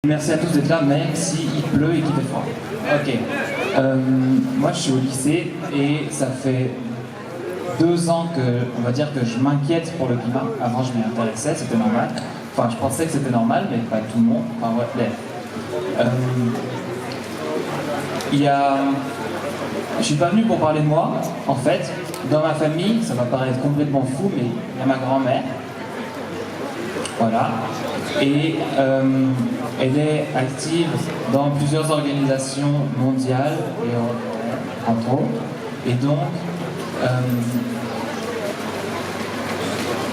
Merci à tous d'être là, même s'il pleut et qu'il fait froid. Ok. Moi, je suis au lycée et ça fait 2 ans que, on va dire que je m'inquiète pour le climat. Avant, je m'y intéressais, c'était normal. Enfin, je pensais que c'était normal, mais pas tout le monde. Enfin, ouais, je suis pas venu pour parler de moi, en fait. Dans ma famille, ça va paraître complètement fou, mais il y a ma grand-mère. Voilà. Et elle est active dans plusieurs organisations mondiales et européennes, entre autres. Et donc,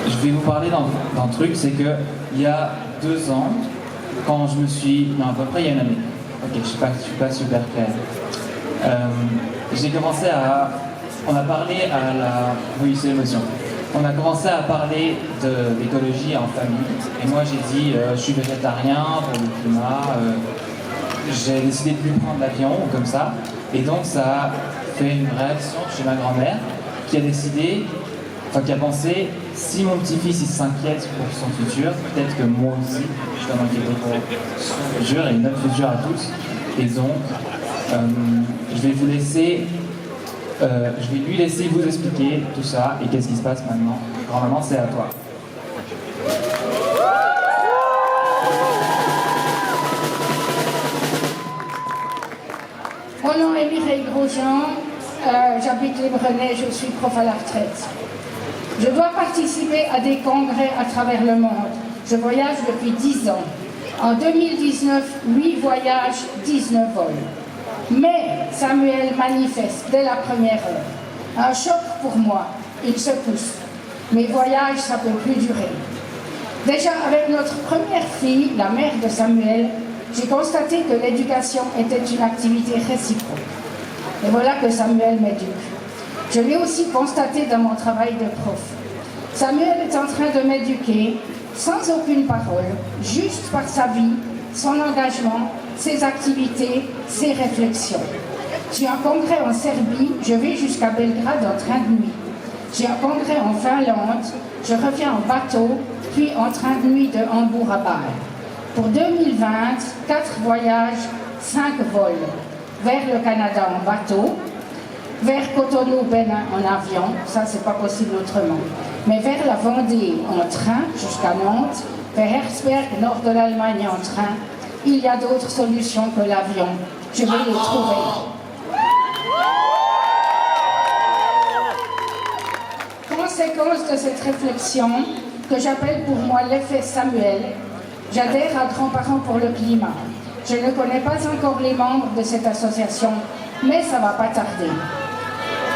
je vais vous parler d'un truc, c'est que il y a 2 ans, quand je me suis... Non, à peu près il y a une année. Ok, je suis pas super clair. J'ai commencé à... On a parlé à la... Oui, c'est l'émotion. On a commencé à parler d'écologie en famille. Et moi, j'ai dit, je suis végétarien pour le climat. J'ai décidé de plus prendre l'avion ou comme ça. Et donc, ça a fait une réaction chez ma grand-mère qui a décidé, enfin qui a pensé, si mon petit-fils il s'inquiète pour son futur, peut-être que moi aussi, je dois m'inquiéter pour son futur et notre futur à tous. Et donc, je vais vous laisser... je vais lui laisser vous expliquer tout ça et qu'est-ce qui se passe maintenant. Grand-maman, c'est à toi. Mon nom est Mireille Grosjean, j'habite les Brenets, je suis prof à la retraite. Je dois participer à des congrès à travers le monde. Je voyage depuis 10 ans. En 2019, 8 voyages, 19 vols. Mais Samuel manifeste dès la première heure. Un choc pour moi, il se pousse. Mes voyages, ça ne peut plus durer. Déjà avec notre première fille, la mère de Samuel, j'ai constaté que l'éducation était une activité réciproque. Et voilà que Samuel m'éduque. Je l'ai aussi constaté dans mon travail de prof. Samuel est en train de m'éduquer sans aucune parole, juste par sa vie, son engagement, ses activités, ses réflexions. J'ai un congrès en Serbie, je vais jusqu'à Belgrade en train de nuit. J'ai un congrès en Finlande, je reviens en bateau, puis en train de nuit de Hambourg à Bâle. Pour 2020, 4 voyages, 5 vols. Vers le Canada en bateau, vers Cotonou-Bénin en avion, ça c'est pas possible autrement. Mais vers la Vendée en train jusqu'à Nantes, vers Herzberg, nord de l'Allemagne en train, il y a d'autres solutions que l'avion. Je vais les trouver. Conséquence de cette réflexion, que j'appelle pour moi l'effet Samuel, j'adhère à Grands-Parents pour le climat. Je ne connais pas encore les membres de cette association, mais ça va pas tarder.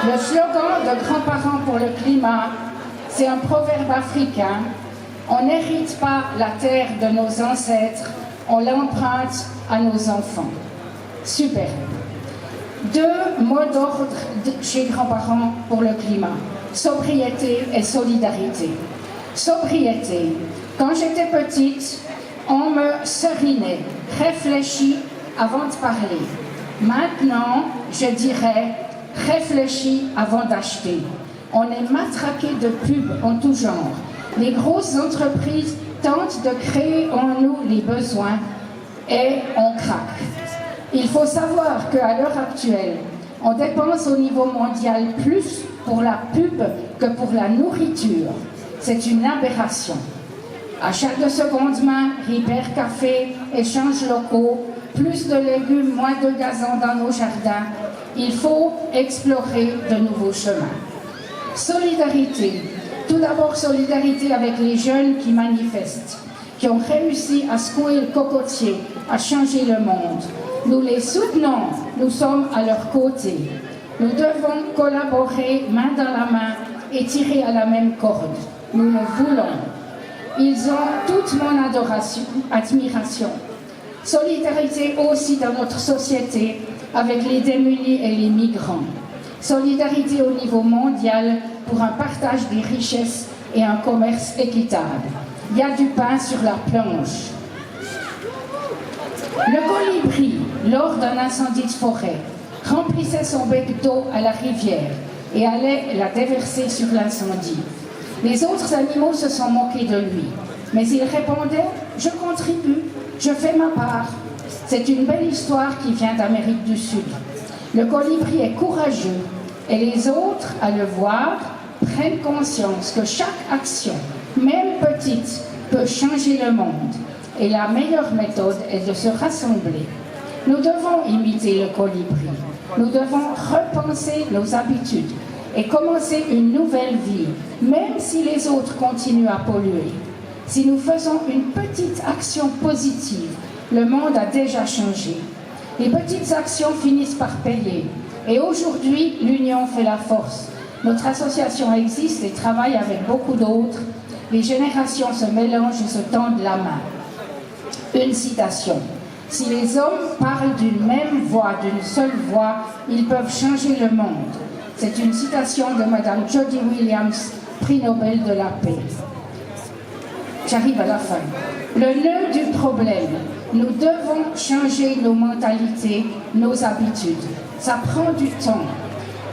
Le slogan de Grands-Parents pour le climat, c'est un proverbe africain. On n'hérite pas la terre de nos ancêtres, on l'emprunte à nos enfants. Super. 2 mots d'ordre chez Grands-Parents pour le climat. Sobriété et solidarité. Sobriété. Quand j'étais petite, on me serinait, réfléchis avant de parler. Maintenant, je dirais, réfléchis avant d'acheter. On est matraqué de pubs en tout genre. Les grosses entreprises tentent de créer en nous les besoins et on craque. Il faut savoir qu'à l'heure actuelle, on dépense au niveau mondial plus pour la pub que pour la nourriture. C'est une aberration. Achat de seconde main, Hyper Café, échanges locaux, plus de légumes, moins de gazon dans nos jardins. Il faut explorer de nouveaux chemins. Solidarité. Tout d'abord, solidarité avec les jeunes qui manifestent, qui ont réussi à secouer le cocotier, à changer le monde. Nous les soutenons, nous sommes à leur côté. Nous devons collaborer main dans la main et tirer à la même corde. Nous le voulons. Ils ont toute mon admiration. Solidarité aussi dans notre société avec les démunis et les migrants. Solidarité au niveau mondial pour un partage des richesses et un commerce équitable. Il y a du pain sur la planche. Le colibri, lors d'un incendie de forêt, remplissait son bec d'eau à la rivière et allait la déverser sur l'incendie. Les autres animaux se sont moqués de lui, mais il répondait « Je contribue, Je fais ma part. C'est une belle histoire qui vient d'Amérique du Sud. Le colibri est courageux et les autres, à le voir, prennent conscience que chaque action, même petite, peut changer le monde. Et la meilleure méthode est de se rassembler. Nous devons imiter le colibri. Nous devons repenser nos habitudes et commencer une nouvelle vie, même si les autres continuent à polluer. Si nous faisons une petite action positive, le monde a déjà changé. Les petites actions finissent par payer. Et aujourd'hui, l'union fait la force. Notre association existe et travaille avec beaucoup d'autres. Les générations se mélangent et se tendent la main. Une citation. Si les hommes parlent d'une même voix, d'une seule voix, ils peuvent changer le monde. C'est une citation de Madame Jody Williams, prix Nobel de la paix. J'arrive à la fin. Le nœud du problème. Nous devons changer nos mentalités, nos habitudes. Ça prend du temps.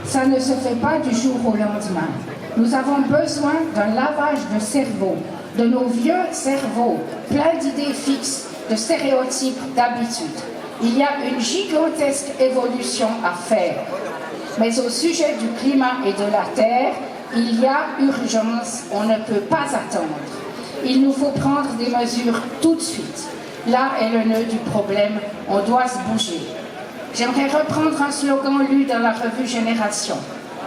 Ça ne se fait pas du jour au lendemain. Nous avons besoin d'un lavage de cerveau, de nos vieux cerveaux, plein d'idées fixes, de stéréotypes, d'habitudes. Il y a une gigantesque évolution à faire. Mais au sujet du climat et de la terre, il y a urgence, on ne peut pas attendre. Il nous faut prendre des mesures tout de suite. Là est le nœud du problème, on doit se bouger. J'aimerais reprendre un slogan lu dans la revue Génération.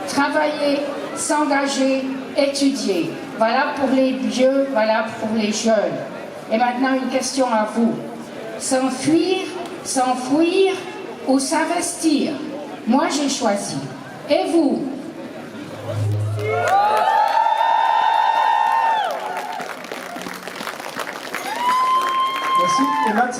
Travailler, s'engager, étudier. Voilà pour les vieux, voilà pour les jeunes. Et maintenant une question à vous. S'enfuir, s'enfouir ou s'investir? Moi j'ai choisi. Et vous? Merci. Et maintenant,